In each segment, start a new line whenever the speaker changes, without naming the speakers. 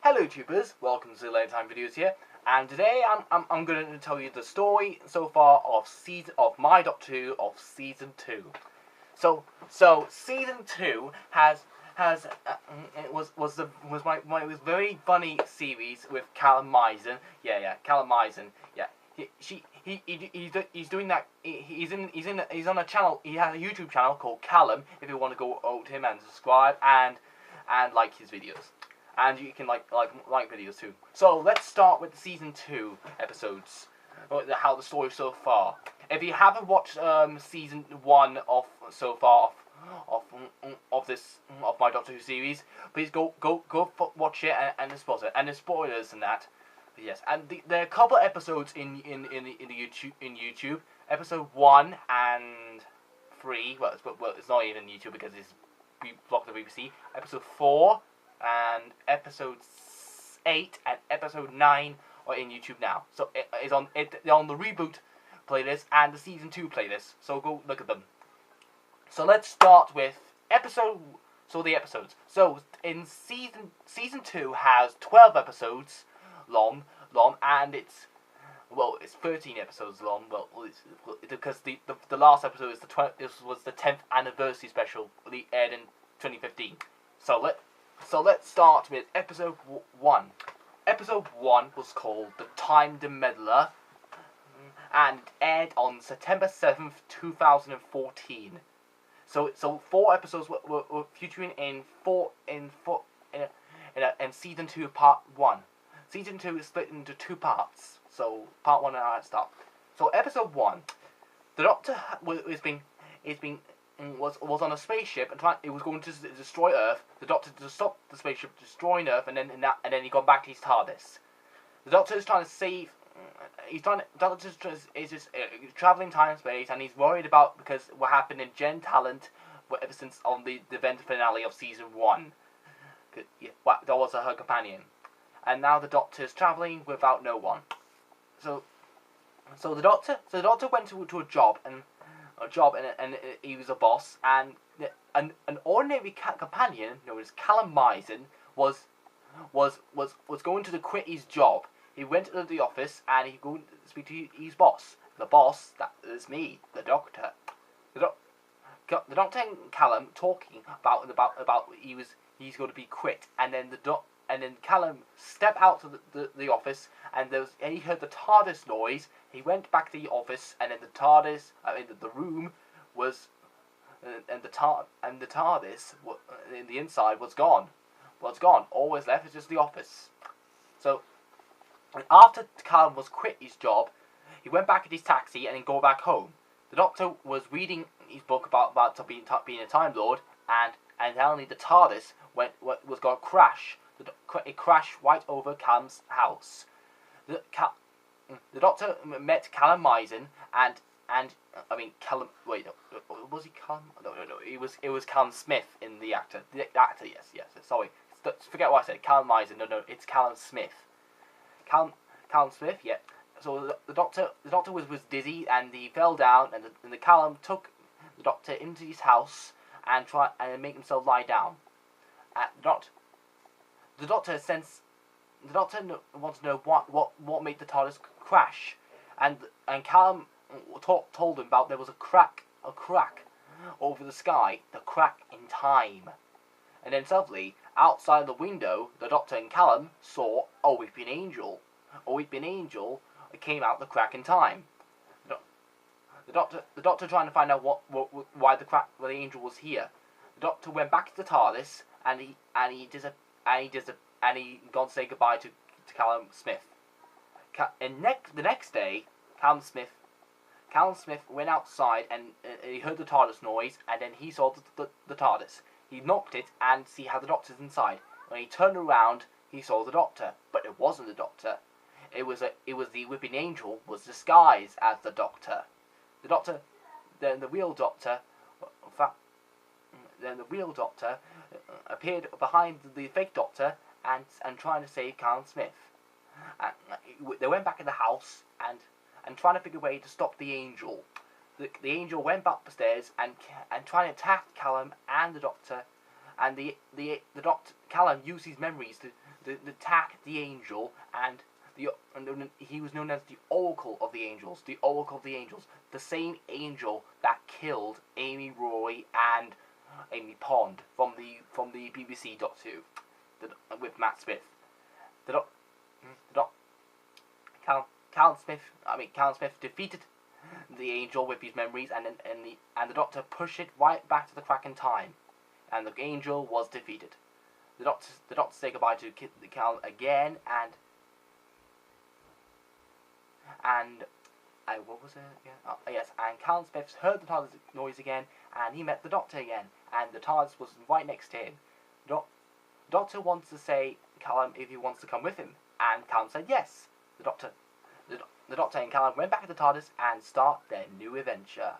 Hello tubers, welcome to Later Time Videos here, and today I'm going to tell you the story so far of My Doctor Who of season 2. So season 2 was my very funny series with Callum Misen. Callum Misen. Yeah. He's doing that. He's on a channel. He has a YouTube channel called Callum. If you want to go over to him and subscribe and like his videos. And you can like videos too. So let's start with the season 2 episodes. How the story so far. If you haven't watched season 1 of so far of My Doctor Who series, please go watch it and the spoilers and that. But yes, and there are a couple of episodes in YouTube. Episode 1 and 3. Well, it's not even YouTube because it's blocked the BBC. Episode 4. And episode 8 and episode 9 are in YouTube now. So they're on the reboot playlist and the season 2 playlist. So go look at them. So let's start with the episodes. So in season 2 has 12 episodes long, and it's 13 episodes long. Well, because the last episode was the 10th anniversary special, aired in 2015. So let's start with episode 1. Episode 1 was called The Time Meddler, and it aired on September 7th, 2014. So 4 episodes were featuring in season 2 part 1. Season 2 is split into 2 parts. So part 1 and I start. So episode 1, the Doctor was on a spaceship and it was going to destroy Earth. The Doctor to stop the spaceship destroying Earth, and then he got back to his TARDIS. The Doctor is trying to save. Doctor is just traveling time and space, and he's worried about because what happened in Jen Talent ever since on the event finale of season 1. That was her companion, and now the Doctor is traveling without no one. So the Doctor went to a job and he was a boss, and an ordinary companion known as Callum Misen was going to quit his job. He went to the office and he going to speak to his boss. The boss, that is me, the Doctor. The Doctor and Callum talking about he's going to be quit, and then Callum stepped out to the office, and he heard the TARDIS noise. He went back to the office, and then the TARDIS, the room was, and the TARDIS in the inside was gone. All was left is just the office. So, after Callum was quit his job, he went back in his taxi and then go back home. The Doctor was reading his book about being a Time Lord, and suddenly the TARDIS was going to crash. It crashed right over Callum's house. The Doctor met Callum Misen Callum. Wait, no, was he Callum? No. It was Callum Smith in the actor. The actor, yes. Sorry, forget what I said. Callum Misen. No, it's Callum Smith. Callum Smith. Yeah. So the Doctor was dizzy and he fell down, and the Callum took the Doctor into his house and tried and make himself lie down. The Doctor wants to know what made the TARDIS crash, and Callum told him about there was a crack over the sky, the crack in time, and then suddenly outside the window, the Doctor and Callum saw a weeping angel. It came out the crack in time. The Doctor trying to find out why the angel was here. The Doctor went back to the TARDIS and he gone to say goodbye to Callum Smith. The next day, Callum Smith went outside and he heard the TARDIS noise, and then he saw the TARDIS. He knocked it and see how the Doctor's inside. When he turned around, he saw the Doctor, but it wasn't the Doctor. It was the whipping angel was disguised as the Doctor. Then the real Doctor appeared behind the fake Doctor and trying to save Callum Smith. They went back in the house and trying to figure a way to stop the angel. The angel went up the stairs and trying to attack Callum and the Doctor and the Doctor Callum used his memories to attack the Angel, and he was known as the Oracle of the Angels. The Oracle of the Angels, the same Angel that killed Amy Roy and Amy Pond from the BBC Doctor Who, with Matt Smith. Callum Smith defeated the Angel with his memories, and the Doctor pushed it right back to the crack in time, and the Angel was defeated. The Doctor said goodbye to Callum again, and what was it again? Oh, yes, and Callum Smith heard the TARDIS noise again, and he met the Doctor again, and the TARDIS was right next to him. Doctor wants to say Callum if he wants to come with him, and Callum said yes. The Doctor and Callum went back to the TARDIS and start their new adventure.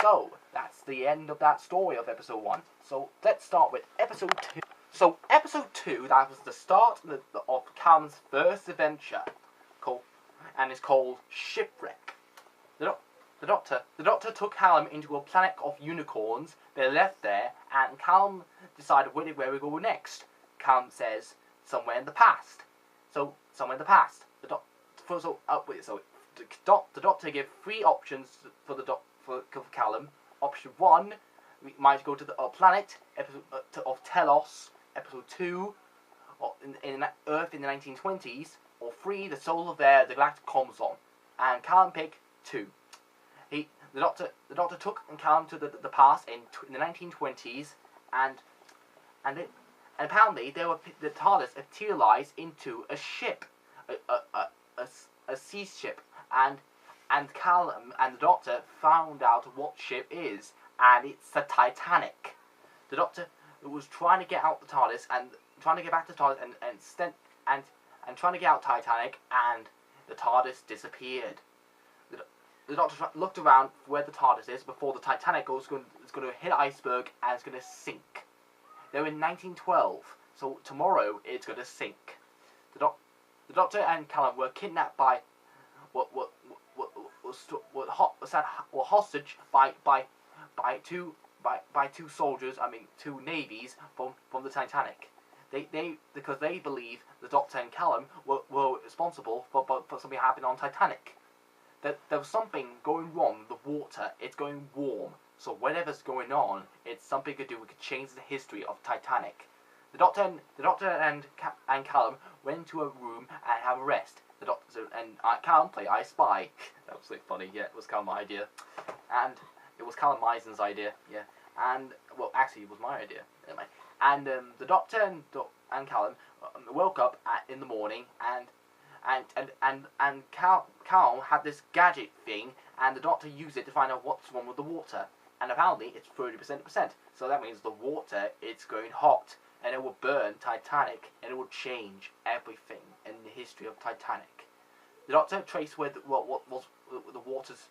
So, that's the end of that story of episode 1. So, let's start with episode 2. So, episode 2, that was the start of Callum's first adventure, and it's called Shipwreck. The Doctor took Callum into a planet of unicorns. They left there, and Callum decided where we go next. Callum says, somewhere in the past. So, somewhere in the past. The Doctor gave 3 options for Callum. Option 1, we might go to the planet of Telos. Episode 2, in Earth in the 1920s. Or 3, the soul of air, the galactic Comzon. And Callum picked 2. The Doctor took Callum to the past in the 1920s, and apparently the TARDIS materialized into a ship, a sea ship, and Callum and the Doctor found out what ship is, and it's the Titanic. The Doctor was trying to get out the TARDIS and trying to get back to the TARDIS and trying to get out Titanic, and the TARDIS disappeared. The Doctor looked around where the TARDIS is before the Titanic is going to hit an iceberg and it's going to sink. They were in 1912, so tomorrow it's going to sink. The Doctor and Callum were kidnapped by were hostage by two soldiers. I mean, 2 navies from the Titanic. Because they believe the Doctor and Callum were responsible for something happening on Titanic. That there was something going wrong with the water. It's going warm. So whatever's going on, it's something we could change the history of Titanic. The Doctor and Callum went to a room and have a rest. The Doctor and Callum play I Spy. That was like funny. Yeah, it was Callum's idea, and it was Callum Meisen's idea. Yeah, and well, actually, it was my idea. Anyway. And the Doctor and Callum woke up in the morning, and Callum had this gadget thing, and the Doctor used it to find out what's wrong with the water. And apparently it's 30%. So that means the water, it's going hot, and it will burn Titanic, and it will change everything in the history of Titanic. The Doctor traced what was the water's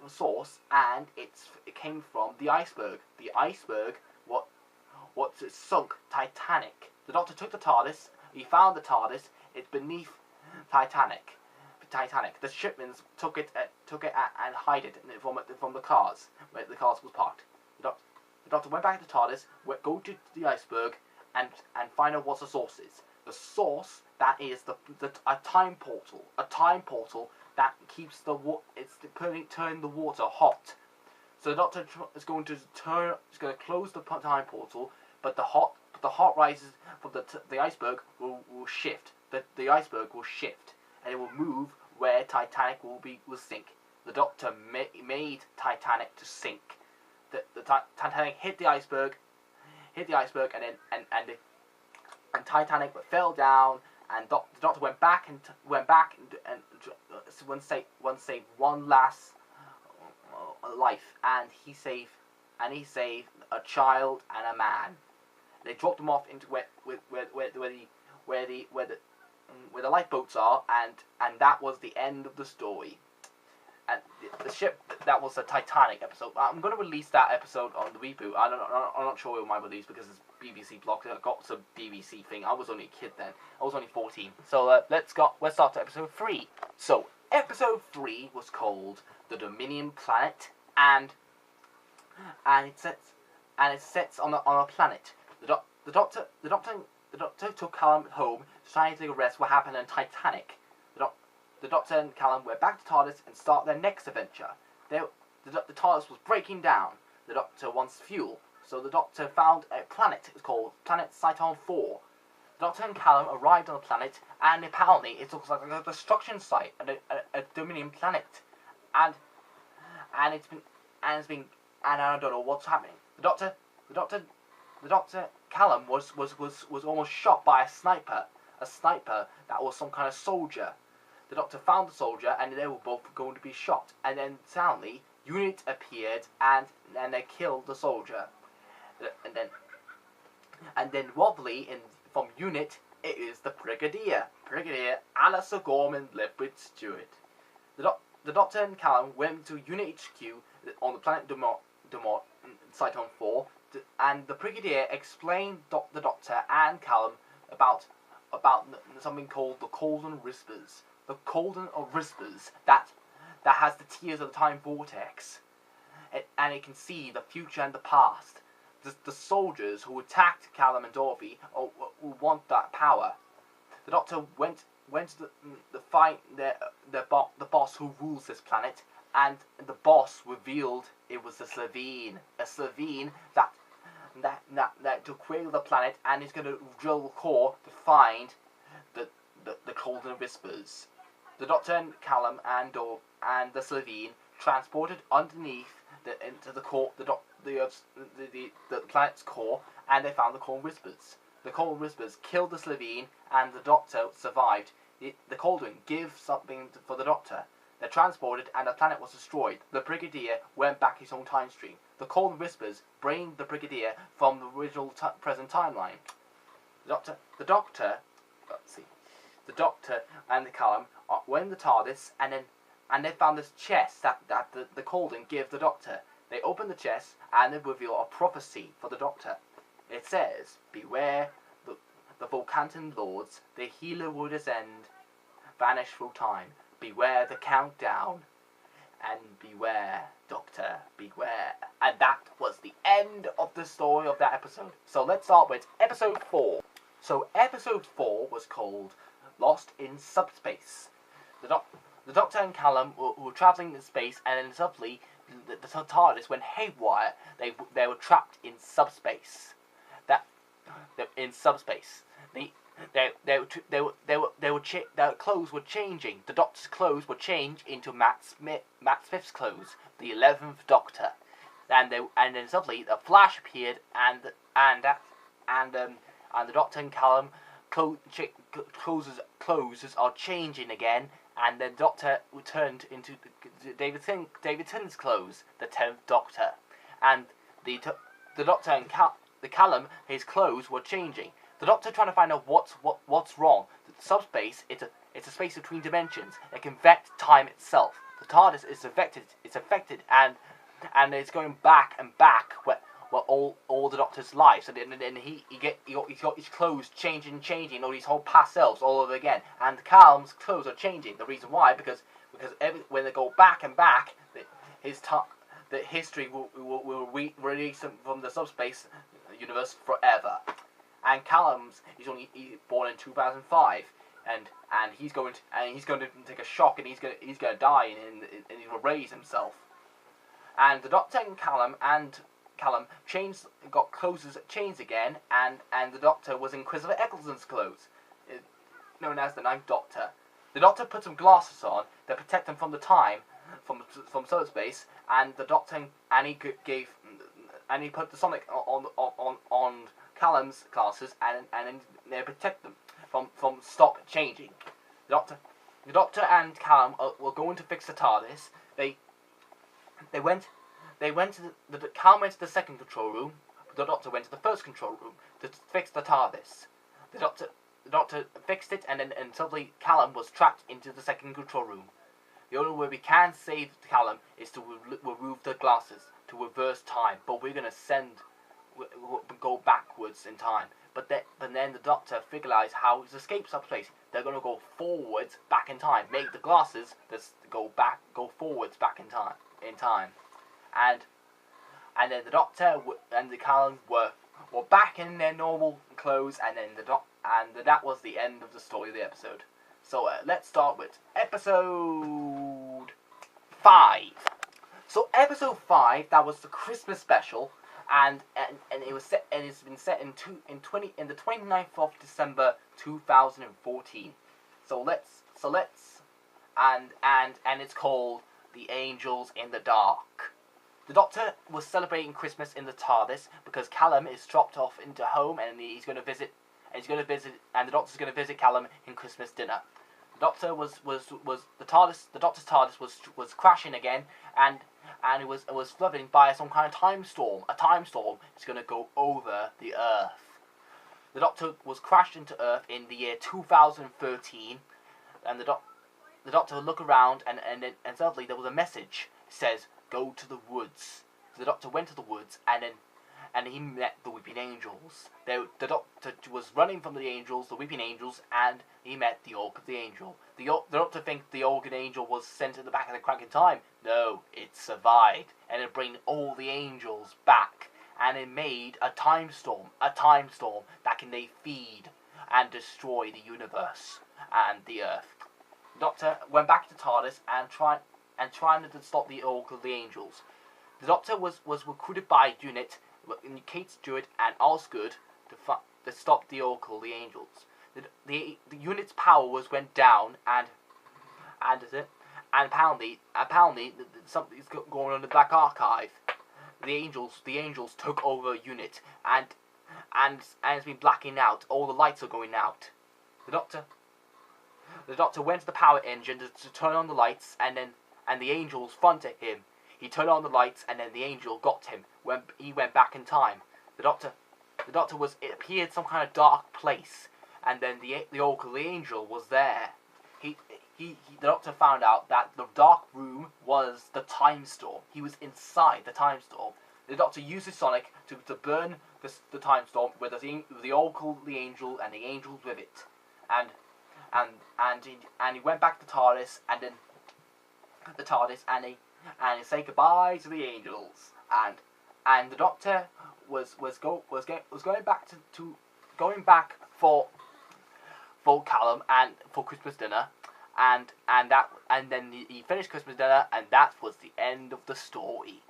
source, and it came from the iceberg. The iceberg, what sunk Titanic. The Doctor took the TARDIS. He found the TARDIS. It's beneath Titanic. The shipments took it and hid it from the cars where the cars was parked. The Doctor went back to the TARDIS, go to the iceberg, and find out what the source is. The source, that is a time portal. A time portal that keeps turning the water hot. So the Doctor is going to close the time portal, but the hot rises from the iceberg will shift. The iceberg will shift, and it will move where Titanic will sink. The Doctor made Titanic to sink. The Titanic hit the iceberg, and Titanic fell down, and the Doctor went back and saved one last life, and he saved a child and a man. They dropped them off into where the lifeboats are, and that was the end of the story. And the ship, that was the Titanic episode. I'm going to release that episode on the reboot. I'm not sure it might release because it's BBC blocked. I got some BBC thing. I was only a kid then. I was only 14. So let's start to episode 3. So episode 3 was called The Dominion Planet, and it sets on a planet The doctor took Callum home to try and take a rest what happened in Titanic. The Doctor and Callum went back to TARDIS and start their next adventure. The TARDIS was breaking down. The Doctor wants fuel, so the Doctor found a planet. It's called Planet Cyton 4. The Doctor and Callum arrived on the planet, and apparently it looks like a destruction site, a Dominion planet, and I don't know what's happening. The Doctor Callum was almost shot by a sniper that was some kind of soldier. The Doctor found the soldier, and they were both going to be shot. And then suddenly, Unit appeared, and they killed the soldier. And then wobbly from Unit, it is the Brigadier Alistair Gorman Lipwood Stewart. The Doctor and Callum went to Unit HQ on the planet Demort, Cyton 4, and the Brigadier explained the Doctor and Callum about something called the Cauldron Whispers. The Cauldron of Whispers that has the tears of the time vortex, and it can see the future and the past. The soldiers who attacked Callum and Dorothy who want that power. The Doctor went to the fight the boss who rules this planet, and the boss revealed it was a Slovene that to create the planet, and is going to drill the core to find the Cauldron Whispers. The Doctor and Callum and the Slovene transported underneath into the core, the planet's core, and they found the Cauldron Whispers. The Cauldron Whispers killed the Slovene, and the Doctor survived. The Cauldron gives something for the Doctor. They're transported, and the planet was destroyed. The Brigadier went back his own time stream. The Cauldron Whispers bring the Brigadier from the original present timeline. The Doctor and the Callum went in the TARDIS, and they found this chest that the Cauldron gave the Doctor. They open the chest, and they reveal a prophecy for the Doctor. It says, "Beware the Volcanton Lords, the healer would ascend, vanish through time. Beware the countdown, and beware, Doctor, beware." And that was the end of the story of that episode. So let's start with episode 4. So episode 4 was called Lost in Subspace. The Doctor and Callum were travelling in space, and then suddenly the TARDIS went haywire. They were trapped in subspace. In subspace, their clothes were changing. The Doctor's clothes were changed into Matt Smith's clothes, the 11th Doctor, and then suddenly the Flash appeared, and the Doctor and Callum clothes are changing again, and the Doctor returned into David Tennant's clothes, the 10th Doctor, and the Doctor and Callum, his clothes were changing. The Doctor trying to find out what's wrong. Subspace, it's a space between dimensions that can affect time itself. The TARDIS is affected, and it's going back and back where all the Doctor's lives, and then he got his clothes changing all these whole past selves all over again, and Callum's clothes are changing. The reason why, because when they go back and back, the history will release him from the subspace universe forever. And Callum's he's born in 2005, and he's going to take a shock, and he's going to die, and he will raise himself. And the Doctor and Callum got clothes changed again, and the Doctor was in Christopher Eccleston's clothes, known as the 9th Doctor. The Doctor put some glasses on that protect him from the time, from subspace, and the Doctor he put the Sonic on Callum's glasses, and they protect them from stop changing. The Doctor and Callum were going to fix the TARDIS. Callum went to the second control room. The Doctor went to the first control room to fix the TARDIS. The Doctor fixed it, and suddenly Callum was trapped into the second control room. The only way we can save Callum is to remove the glasses, to reverse time. But we're gonna go backwards in time. But then the Doctor figured out how to escape subspace. They're gonna go forwards back in time. Make the glasses go forwards back in time. And then the Doctor and the Callum were were back in their normal clothes, and then that was the end of the story of the episode. So let's start with episode 5. So episode 5, that was the Christmas special, and it was set, and it's been set in the 29th of December 2014. And it's called The Angels in the Dark. The Doctor was celebrating Christmas in the TARDIS because Callum is dropped off into home, and the Doctor's going to visit Callum in Christmas dinner. The Doctor the Doctor's TARDIS was crashing again, and it was flooded by some kind of time storm. A time storm is going to go over the Earth. The Doctor was crashed into Earth in the year 2013, and the Doctor would look around, and suddenly there was a message. It says, "Go to the woods." So the Doctor went to the woods, and he met the Weeping Angels. The Doctor was running from the angels, the Weeping Angels, and he met the Orc of the Angel. The Doctor thinks the Orc of the Angel was sent to the back of the crack in time. No, it survived, and it bring all the angels back, and it made a time storm that can they feed and destroy the universe and the Earth. The Doctor went back to TARDIS and trying to stop the Orc of the Angels. The Doctor was recruited by UNIT, Kate Stewart and Osgood, to stop the Orc of the Angels. The UNIT's power went down, and apparently something's going on in the Black Archive. The angels took over UNIT, and it's been blacking out. All the lights are going out. The Doctor went to the power engine to turn on the lights, and the angels fronted him. He turned on the lights, and then the angel got him when he went back in time. The Doctor it appeared some kind of dark place, and then the Orc of the Angel was there. The Doctor found out that the dark room was the time storm. He was inside the time storm. The Doctor used his sonic to burn the time storm with the Orc of the Angel and the angels with it, and he went back to TARDIS, and then the TARDIS, and he said goodbye to the angels, and the Doctor was going back for Callum and for Christmas dinner, and then he finished Christmas dinner, and that was the end of the story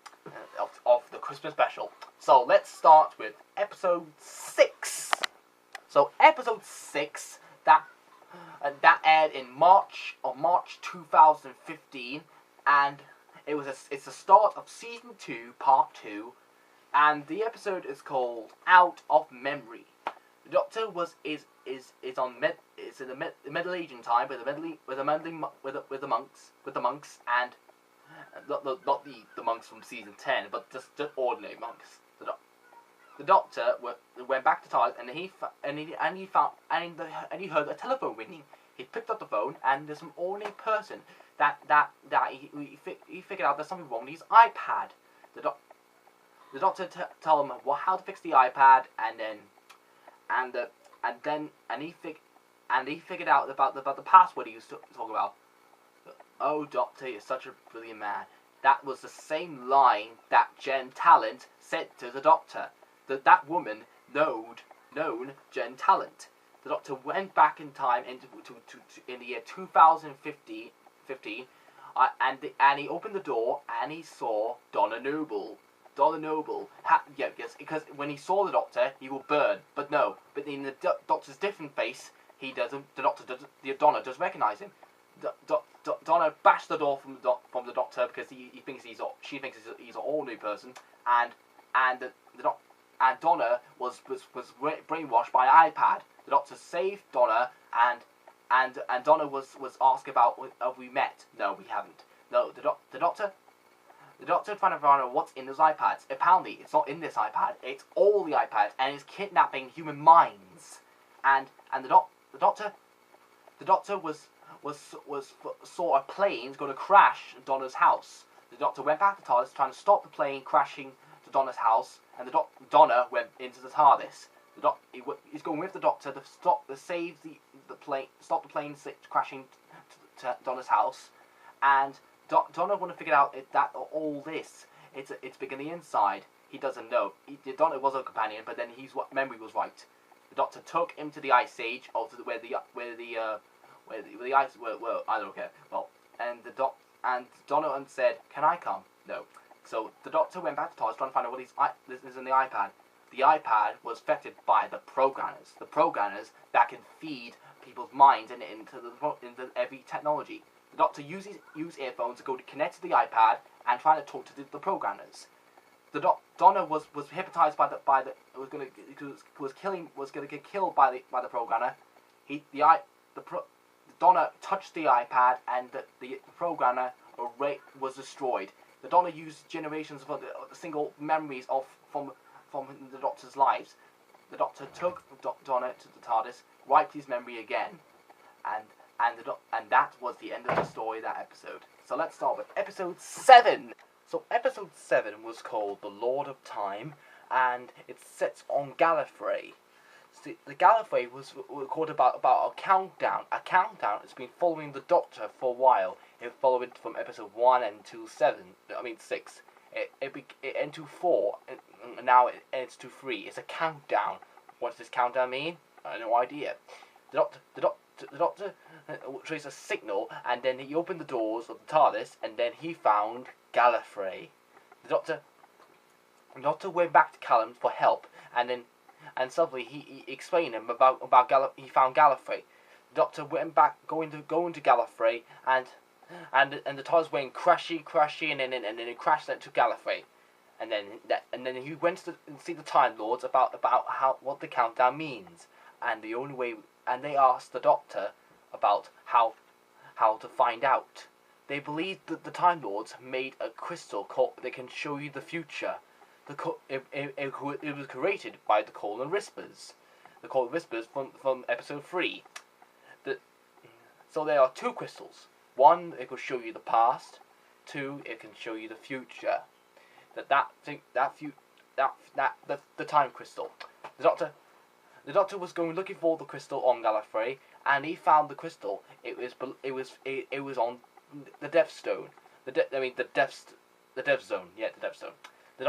of the Christmas special. So let's start with episode 6. So episode 6 that aired in March 2015, and it's the start of season 2, part 2, and the episode is called Out of Memory. The Doctor is in the Middle Ageing time with the monks, and not the monks from season 10, but just ordinary monks. The Doctor went back to TARDIS, and he heard a telephone ringing. He picked up the phone, and there's some ordinary person that he figured out there's something wrong with his iPad. The Doctor told him how to fix the iPad, and he figured out about the password he was talking about. Oh, Doctor, you're such a brilliant man. That was the same line that Jen Talent said to the Doctor. That woman known Jen Talent. The Doctor went back in time in the year 2015, and he opened the door, and he saw Donna Noble. Because when he saw the Doctor, he will burn. But in the Doctor's different face, Donna does recognize him. Donna bashed the door from the Doctor because she thinks he's an ordinary person, and Donna was brainwashed by an iPad. The Doctor saved Donna, and Donna was asked about have we met. No, we haven't. No, the Doctor trying to find out what's in those iPads. Apparently, it's not in this iPad. It's all the iPads, and it's kidnapping human minds. And the Doctor saw a plane going to crash Donna's house. The Doctor went back to TARDIS trying to stop the plane crashing to Donna's house, and Donna went into the TARDIS. He's going with the Doctor to stop the plane crashing to Donna's house, and Donna want to figure out that all this it's big on the inside. he doesn't know. He thought it was a companion, but then his memory was right. The Doctor took him to the Ice Age, or to where the ice were. I don't care. Well, and Donovan said, "Can I come?" No. So the Doctor went back to TARDIS trying to find out what is in the iPad. The iPad was affected by the programmers. The programmers that can feed people's minds into every technology. The Doctor used earphones to go to connect to the iPad and trying to talk to the programmers. Donna was hypnotized by the was gonna get killed by the programmer. Donna touched the iPad and the programmer was destroyed. The Donna used generations of single memories from the Doctor's lives. The Doctor took Donna to the TARDIS, wiped his memory again, and that was the end of the story of that episode. So let's start with episode 7. So episode 7 was called The Lord of Time, and it sets on Gallifrey. See, the Gallifrey was recorded about a countdown. A countdown has been following the Doctor for a while. It followed from episode 1 and to 6. It into 4, and now it ends to 3. It's a countdown. What does this countdown mean? I have no idea. The Doctor traced a signal, and then he opened the doors of the TARDIS, and then he found Gallifrey. The Doctor went back to Callum for help, and suddenly he explained him about he found Gallifrey. The Doctor went back going to Gallifrey, and the TARDIS went crashy, and then it crashed into Gallifrey, and then he went to see the Time Lords about what the countdown means, and they asked the Doctor about how to find out. They believe that the Time Lords made a crystal that can show you the future. It was created by the Colin Whispers. The Colin Whispers from episode 3. So there are 2 crystals. 1, it will show you the past. 2, it can show you the future. The time crystal. The Doctor was going looking for the crystal on Gallifrey, and he found the crystal. It was on the Death Stone. The Death Zone. Yeah, the Death Zone. The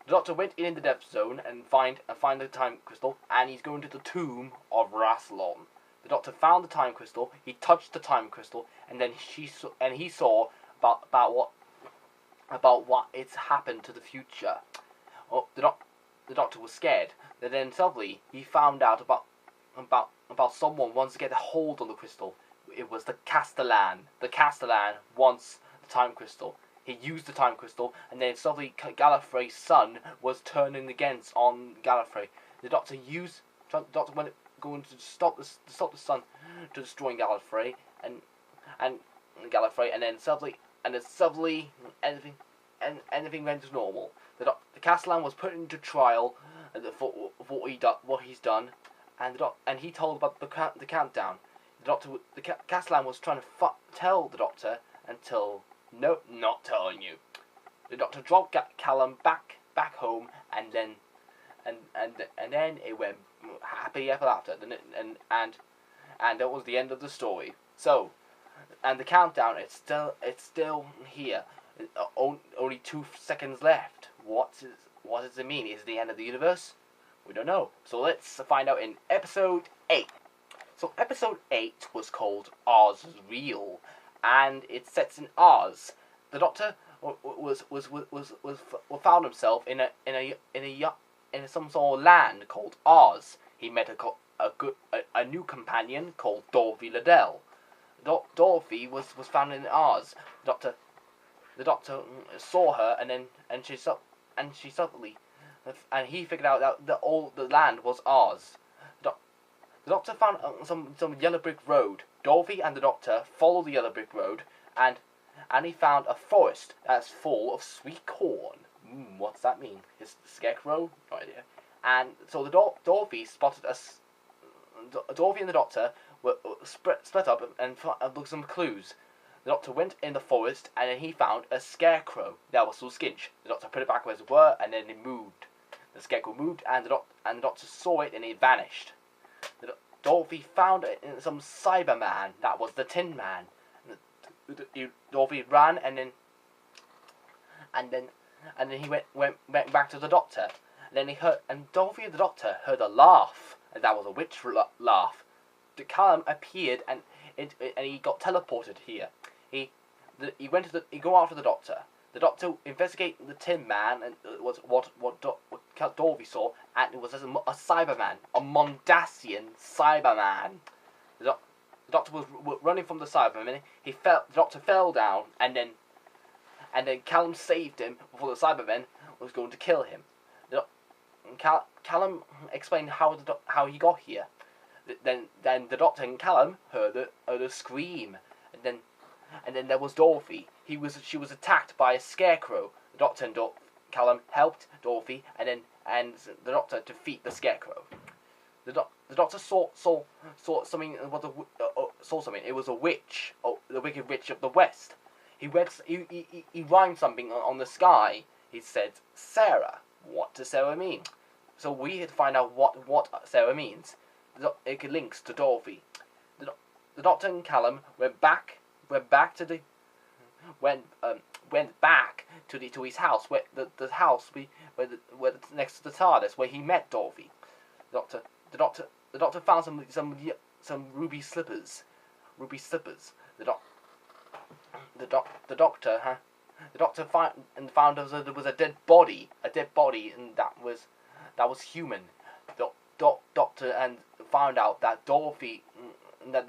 Doctor went in the Death Zone and find the time crystal, and he's going to the tomb of Rassilon. The Doctor found the time crystal. He touched the time crystal, and then he saw about what it's happened to the future. Oh, the Doctor was scared. And then suddenly he found out about someone wants to get a hold on the crystal. It was the Castellan. The Castellan wants the time crystal. He used the time crystal, and then suddenly Gallifrey's sun was turning against on Gallifrey. The Doctor went going to stop the sun to destroying Gallifrey, and then suddenly anything went as normal. The Castellan was put into trial for what he's done, and he told about the countdown. The Castellan was trying to tell the Doctor until no, not telling you. The Doctor dropped Callum back home, and then it went happy ever after, and that was the end of the story. So, and the countdown, it's still here. Only 2 seconds left. What does it mean? Is it the end of the universe? We don't know. So let's find out in episode 8. So episode 8 was called Oz Real, and it sets in Oz. The Doctor found himself in some sort of land called Oz. He met a new companion called Dorothy Liddell. Dorothy was found in Oz. The Doctor saw her, and she suddenly, and he figured out that all the land was Oz. The Doctor found some yellow brick road. Dorothy and the Doctor followed the yellow brick road, and he found a forest that's full of sweet corn. What's that mean? Is scarecrow? No idea. And so Dorothy spotted us. Dorothy and the Doctor were split up and looked at some clues. The Doctor went in the forest, and then he found a scarecrow that was so skinch. The Doctor put it back where it were, and then it moved. The scarecrow moved, and the Doctor saw it, and it vanished. Dorothy found some Cyberman that was the Tin Man. Dorothy ran, and he went back to the doctor. And then Dorothy and the doctor heard a laugh, and that was a witch laugh. The Callum appeared, and he got teleported here. He go after the doctor. The doctor investigated the Tin Man, and what Dorothy saw, and it was a Cyberman, a Mondasian Cyberman. The doctor was running from the Cyberman. The doctor fell down, and then Callum saved him before the Cyberman was going to kill him. Callum explained how he got here. Then the doctor and Callum heard a scream, and then there was Dorothy. She was attacked by a scarecrow. The doctor and Callum helped Dorothy, and the doctor defeat the scarecrow. The doctor saw something. Saw something. It was a witch, the Wicked Witch of the West. He rhymed something on the sky. He said, "Sarah." What does Sarah mean? So we had to find out what Sarah means. It links to Dorothy. The doctor and Callum went back to his house, where the house where next to the TARDIS, where he met Dorothy. The doctor found some ruby slippers. The doctor found there was a dead body, and that was human. The doctor and found out that Dorothy, that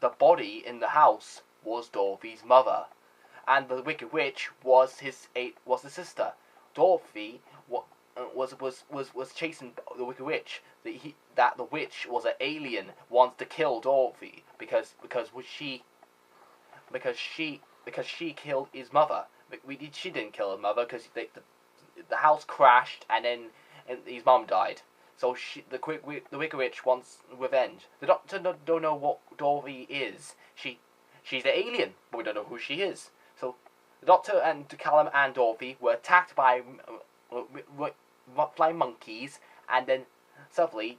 the body in the house was Dorothy's mother, and the Wicked Witch was the sister. Dorothy was chasing the Wicked Witch. That the witch was an alien, wants to kill Dorothy because she killed his mother. She didn't kill her mother because the house crashed and then his mom died. So the Wicked Witch wants revenge. The doctor don't know what Dorothy is. She's an alien, but we don't know who she is. So the doctor and Callum and Dorothy were attacked by flying monkeys, and then suddenly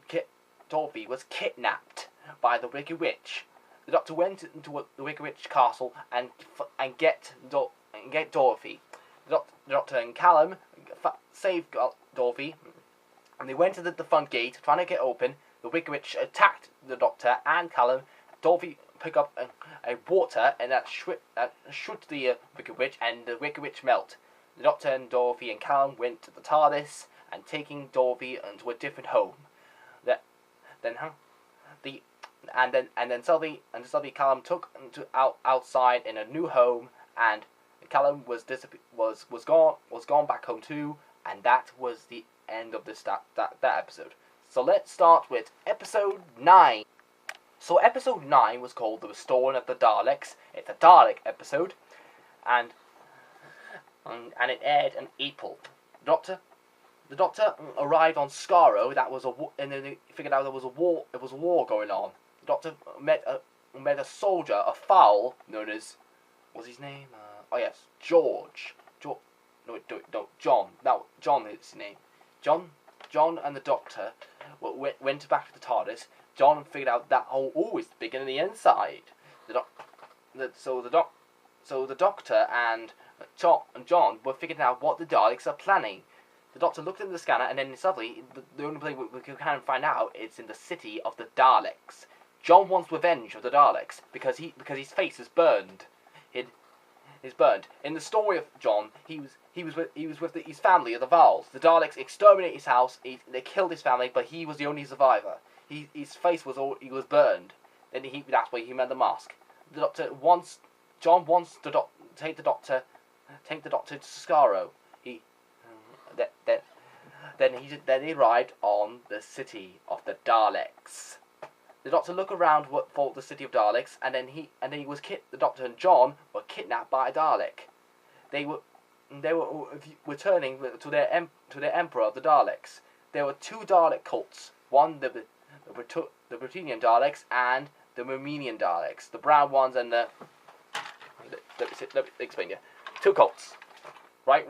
Dorothy was kidnapped by the Wicked Witch. The doctor went into the Wicked Witch castle and get Dorothy. The doctor and Callum saved Dorothy, and they went to the front gate trying to get open. The Wicked Witch attacked the doctor and Callum. Dorothy picked up a water, and that shoot the Wicked Witch, and the Wicked Witch melt. The doctor and Dorothy and Callum went to the TARDIS and taking Dorothy into a different home. Then suddenly Callum took outside in a new home, and Callum was gone back home too, and that was the end of that episode. So let's start with episode 9. So episode 9 was called The Restoring of the Daleks. It's a Dalek episode, and it aired in April. The doctor arrived on Skaro. And then they figured out there was a war. It was a war going on. The doctor met a soldier, a fowl known as, what's his name? George. John. No, John is his name. John and the doctor went back to the TARDIS. John figured out that hole is bigger than the inside. So the doctor and John were figuring out what the Daleks are planning. The doctor looked at the scanner, and then suddenly the only place we can find out is in the city of the Daleks. John wants revenge of the Daleks because his face is burned. Is burned. In the story of John, he was with his family of the Vals. The Daleks exterminated his house. They killed his family, but he was the only survivor. His face was burned. Then that's why he made the mask. John wants to take the doctor to Skaro. Then he arrived on the city of the Daleks. The doctor looked around for the city of Daleks, and then the doctor and John were kidnapped by a Dalek. They were returning to their emperor of the Daleks. There were two Dalek cults. One the Britannian Daleks and the Romanian Daleks. The brown ones and the let me explain you. Two cults. White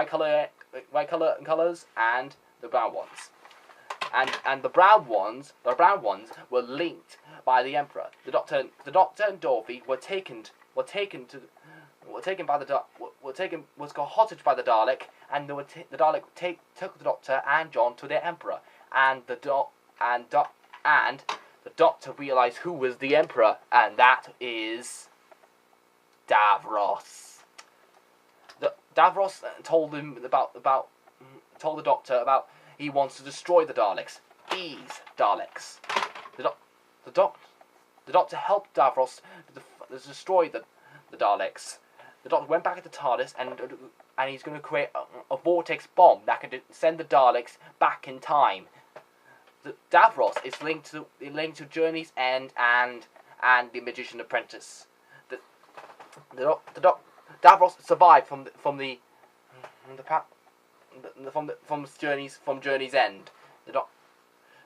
colors and the brown ones. And the brown ones were linked by the Emperor. The Doctor and Dorothy were taken to were taken by the was got hostage by the Dalek, and the Dalek took the Doctor and John to their Emperor, and the Doctor realized who was the Emperor, and that is Davros. Davros told him told the Doctor about he wants to destroy the Daleks. These Daleks. The Doctor helped Davros to destroy the Daleks. The Doctor went back at the TARDIS and he's going to create a vortex bomb that can send the Daleks back in time. Davros is linked to Journey's End and the Magician Apprentice. Davros survived from Journey's End.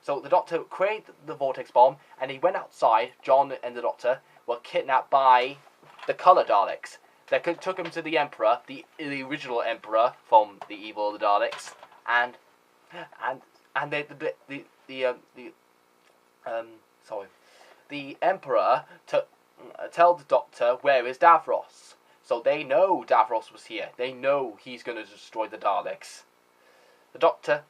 So the Doctor created the vortex bomb, and he went outside. John and the Doctor were kidnapped by the Color Daleks. They took him to the Emperor, the original Emperor from the Evil of the Daleks, and the Emperor tell the Doctor where is Davros. So they know Davros was here. They know he's going to destroy the Daleks. The Doctor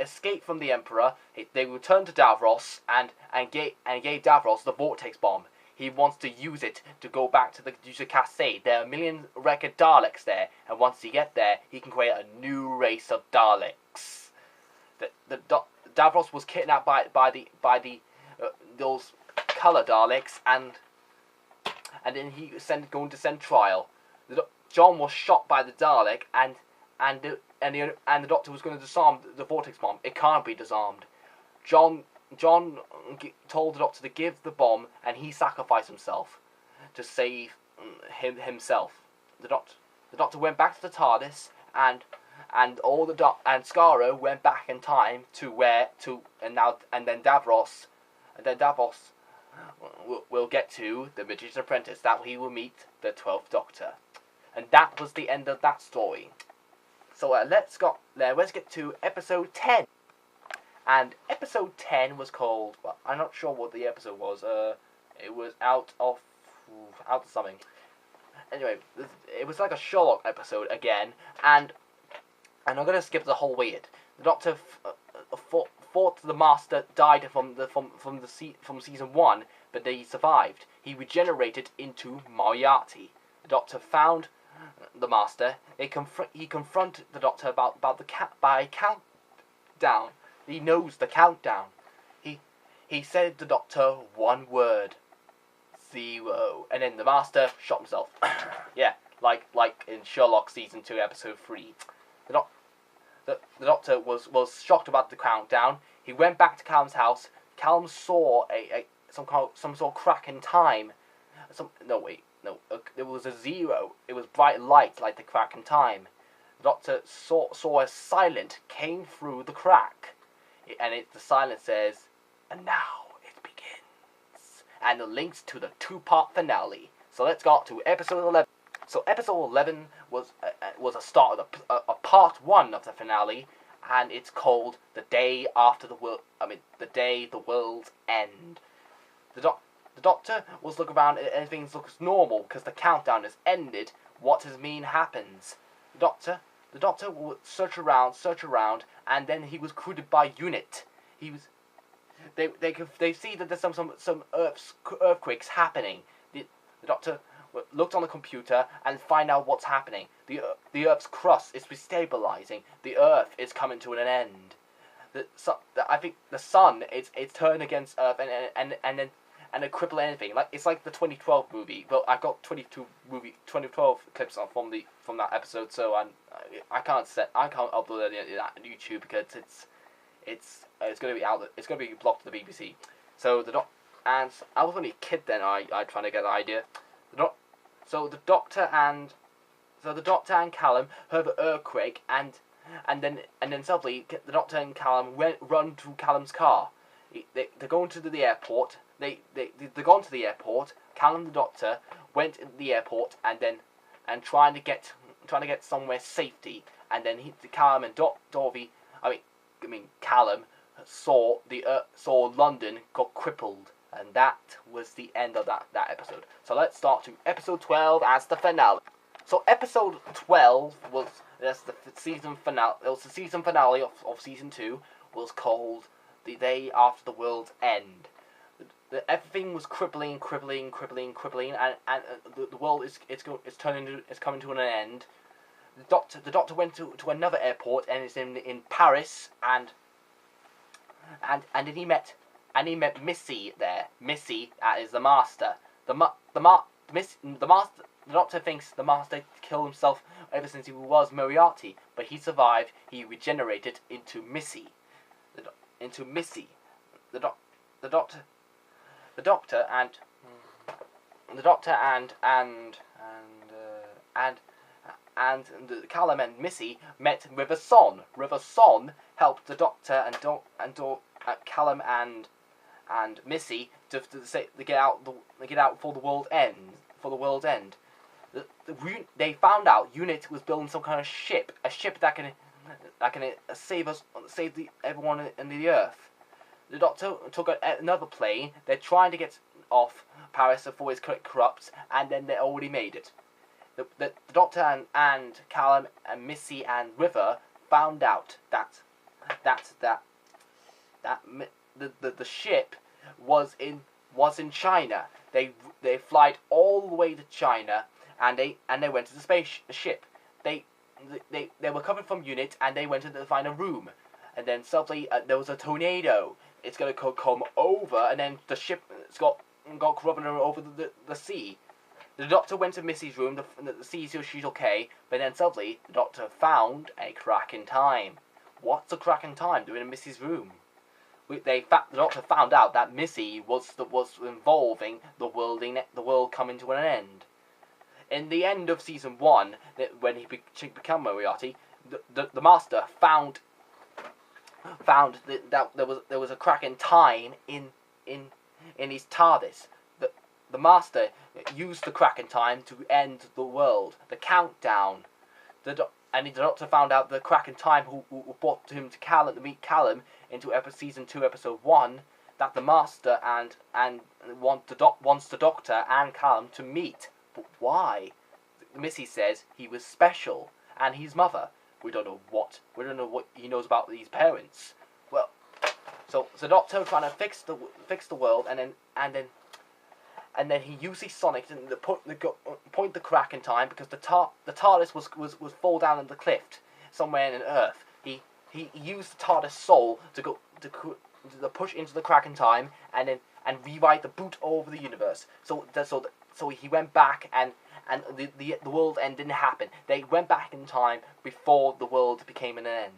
escaped from the Emperor. They returned to Davros and gave Davros the vortex bomb. He wants to use it to go back to the Cascade. There are a million record Daleks there, and once he gets there, he can create a new race of Daleks. Davros was kidnapped by those Color Daleks, and then he going to send trial. John was shot by the Dalek, and the Doctor was going to disarm the vortex bomb. It can't be disarmed. John told the Doctor to give the bomb, and he sacrificed himself to save himself. The Doctor went back to the TARDIS, and Skaro went back in time and then Davros will get to the Magician's Apprentice. That he will meet the 12th Doctor, and that was the end of that story. So let's get to episode 10. And episode 10 was called, well, I'm not sure what the episode was. It was out of something. Anyway, it was like a Sherlock episode again, and I'm gonna skip the whole way. The Doctor fought the Master, died from season 1, but he survived. He regenerated into Moriarty. The Doctor found the Master. He confronted the Doctor about the countdown. He knows the countdown. He said to the Doctor one word: 0, and then the Master shot himself. Yeah, like in Sherlock season 2 episode 3. The Doctor was shocked about the countdown. He went back to Callum's house. Callum saw some sort of crack in time. It was a 0. It was bright light like the crack in time. The Doctor saw a silent came through the crack, and the silent says, "And now it begins," and it links to the 2-part finale. So let's go to episode 11. So episode 11 was a start of a part 1 of the finale, and it's called "The Day After the World." The Day the World's End. The Doctor was looking around, and everything looks normal because the countdown has ended. What does mean happens? The Doctor would search around, and then he was recruited by UNIT. They see that there's some earthquakes happening. The Doctor looked on the computer and find out what's happening. The Earth's crust is destabilizing. The Earth is coming to an end. I think the sun it's turned against Earth and it cripple anything. It's like the 2012 movie. Well, I got 2012 clips from that episode, so I can't upload it on YouTube because it's going to be out. It's going to be blocked to the BBC. So and I was only a kid then. I trying to get the idea. So the Doctor and Callum heard the earthquake, and then suddenly the Doctor and Callum run to Callum's car. They're going to the airport. They're gone to the airport. Callum, the Doctor, went to the airport and trying to get somewhere safety. And then Callum and Callum saw London got crippled, and that was the end of that episode. So let's start to episode 12 as the finale. So episode 12 was the season finale. It was the season finale of season 2. Was called "The Day After the World's End." Everything was crippling, and the world is coming to an end. The doctor went to another airport, and it's in Paris, and then he met Missy there. Missy is the master. The doctor thinks the master killed himself ever since he was Moriarty, but he survived. He regenerated into Missy. The doctor and Callum and Missy met River Son. River Son helped the doctor and Callum and Missy to get out for the world end. They found out Unit was building some kind of ship, a ship that can save everyone in the Earth. The doctor took another plane. They're trying to get off Paris before it corrupts, and then they already made it. The doctor and Callum and Missy and River found out that the ship was in China. They flied all the way to China, and they went to the spaceship. They were coming from Unit, and they went to find a room, and then suddenly there was a tornado. It's gonna come over, and then the ship got corrupted over the sea. The doctor went to Missy's room to see if she's okay, but then suddenly the doctor found a crack in time. What's a crack in time doing in Missy's room? The doctor found out that Missy was involving the world coming to an end. In the end of season 1, when he became Moriarty, the master found that there was a crack in time in his TARDIS. The master used the crack in time to end the world, the countdown. And the doctor found out the crack in time who brought him to meet Callum into season 2, episode 1, that the master wants the doctor and Callum to meet. But why? Missy says he was special, and his mother. We don't know what he knows about these parents. Well, so the doctor trying to fix the world, and then he uses Sonic to point the crack in time, because the TARDIS was fall down in the cliff somewhere in Earth. He used the TARDIS soul to push into the crack in time, and rewrite the boot over the universe. So he went back, and the world end didn't happen. They went back in time before the world became an end.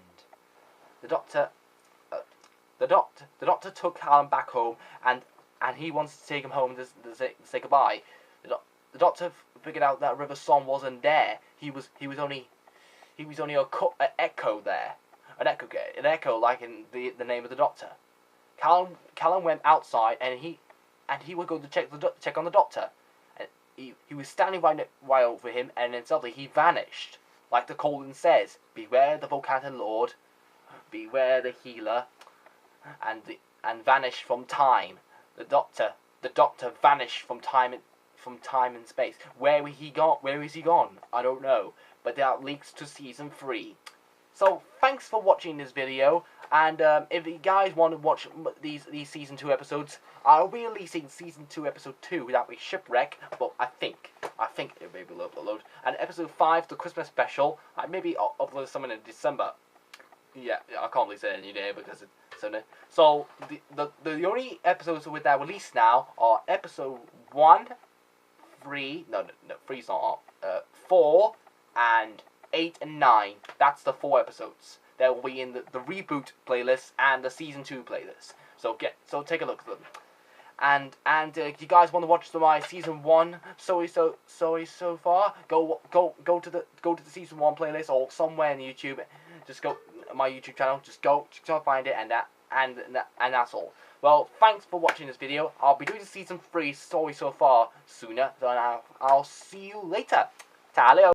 The doctor took Callum back home, and he wants to take him home to say goodbye. The doctor figured out that River Son wasn't there. He was only an echo there, an echo like in the name of the doctor. Callum went outside, and he would go to check on the doctor. And he was standing right over him, and then suddenly he vanished, like the Colin says. Beware the Volcanton Lord, beware the healer, and vanish from time. The doctor vanished from time and space. Where is he gone? I don't know. But that leads to season 3. So thanks for watching this video. And if you guys want to watch these season 2 episodes, I'll be releasing season 2 episode 2. That will be Shipwreck. But I think it may be upload. And episode 5, the Christmas special. I maybe upload something in December. Yeah, I can't really say any day because it's so the only episodes with that released now are episode 1, 3, no, 3's not, 4, and 8 and 9. That's the 4 episodes. They will be in the reboot playlist and the season 2 playlist. So take a look at them. And if you guys want to watch my season 1 so far, go to the season 1 playlist or somewhere in YouTube. Just go my YouTube channel. Just go find it, and that's all. Well, thanks for watching this video. I'll be doing the season 3 story so far sooner. So I'll see you later. Taleo.